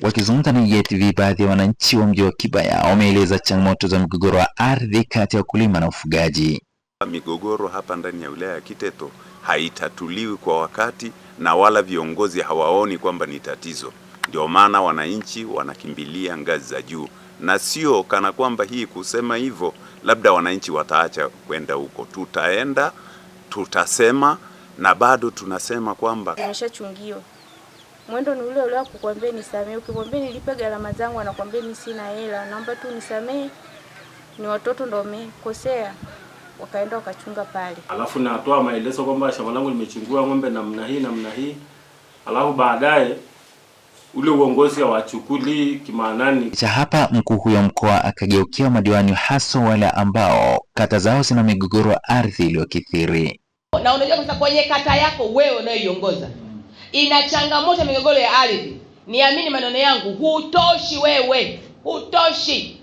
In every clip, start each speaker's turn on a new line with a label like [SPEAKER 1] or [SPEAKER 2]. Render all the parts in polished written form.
[SPEAKER 1] Wakizungumza na EATV, baadhi ya wananchi wa mji wa Kibaya wameeleza changamoto za migogoro wa ardhi kati ya wakulima na ufugaji.
[SPEAKER 2] Migogoro hapa ndani ya wilaya ya Kiteto haitatuliwi kwa wakati na wala viongozi hawaoni kwamba ni tatizo. Ndio maana wananchi wanakimbilia ngazi za juu, na sio kana kwamba hii kusema hivyo labda wananchi wataacha kwenda huko. Tutaenda, tutasema, na bado tunasema kwamba
[SPEAKER 3] nimeshachungiwa. Mwendo ni ule ule kukwambia nisamee. Ukimwambia nilipe gharama zangu anakuambia mimi sina hela, naomba tu nisamee. Ni watoto ndio wamekosea. Wakaenda wakachunga pale.
[SPEAKER 4] Alafu natoa maelezo kwamba shamba langu limechungua ng'ombe namna hii. Alafu baadaye ule uongozi hawachukuli kimaanani.
[SPEAKER 1] Cha hapa mkuu huyo mkoa akageukia madiwani hasa wale ambao kata zao zina migogoro ya ardhi iliyokithiri.
[SPEAKER 5] Na unajua kwa kwenye kata yako wewe unayoiongoza ina changamoto migogoro ya ardhi. Niamini maneno yangu, hutoshi wewe. Hutoshi.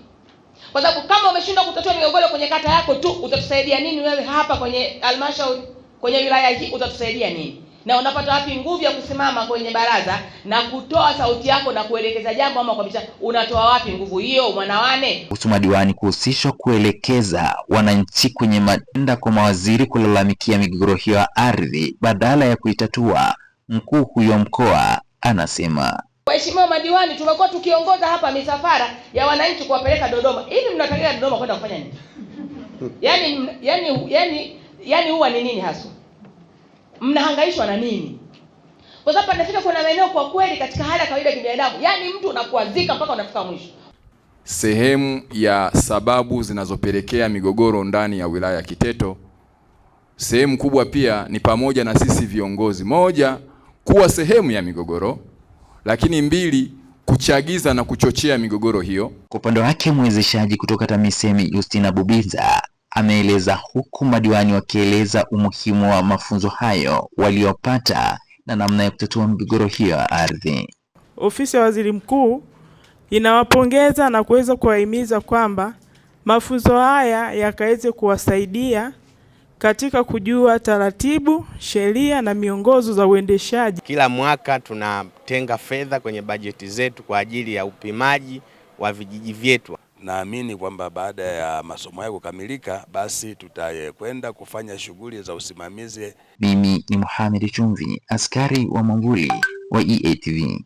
[SPEAKER 5] Kwa sababu kama umeshindwa kutatua migogoro kwenye kata yako tu, utatusaidia nini wewe hapa kwenye halmashauri, kwenye wilaya hii utatusaidia nini? Na unapata wapi nguvu ya kusimama kwenye baraza na kutoa sauti yako na kuelekeza jambo ama kwa biashara? Unatoa wapi nguvu hiyo mwanawane?
[SPEAKER 1] Madiwani kuhusishwa kuelekeza wananchi kwenye madenda kwa mawaziri kulalamikia migogoro hiyo ya ardhi badala ya kuitatua. Mkuu huyo mkoa anasema,
[SPEAKER 5] waheshimiwa madiwani, tumekuwa tukiongoza hapa misafara ya wananchi kuwapeleka Dodoma. Hivi mnatakia Dodoma kwenda kufanya nini? Yaani huwa ni nini hasa? Mnahangaishwa na nini? Kwa sababu anafika kuna maeneo kwa kweli katika hali ya kawaida ya kibinadamu, yaani mtu unakuazika mpaka unafika mwisho.
[SPEAKER 6] Sehemu ya sababu zinazopelekea migogoro ndani ya wilaya ya Kiteto, sehemu kubwa pia ni pamoja na sisi viongozi, moja, kuwa sehemu ya migogoro, lakini mbili, kuchagiza na kuchochea migogoro hiyo.
[SPEAKER 1] Kwa upande wake mwezeshaji kutoka TAMISEMI Justina Bubinza ameeleza, huku madiwani wakieleza umuhimu wa mafunzo hayo waliopata na namna ya kutatua migogoro hiyo ya ardhi.
[SPEAKER 7] Ofisi ya Waziri Mkuu inawapongeza na kuweza kuwahimiza kwamba mafunzo haya yakaweze kuwasaidia katika kujua taratibu, sheria na miongozo za uendeshaji.
[SPEAKER 8] Kila mwaka tunatenga fedha kwenye bajeti zetu kwa ajili ya upimaji wa vijiji vyetu.
[SPEAKER 9] Naamini kwamba baada ya masomo hayo kukamilika, basi tutakwenda kufanya shughuli za usimamizi.
[SPEAKER 1] Mimi ni Mohamed Chumvi, askari wa Mwambuli wa EATV.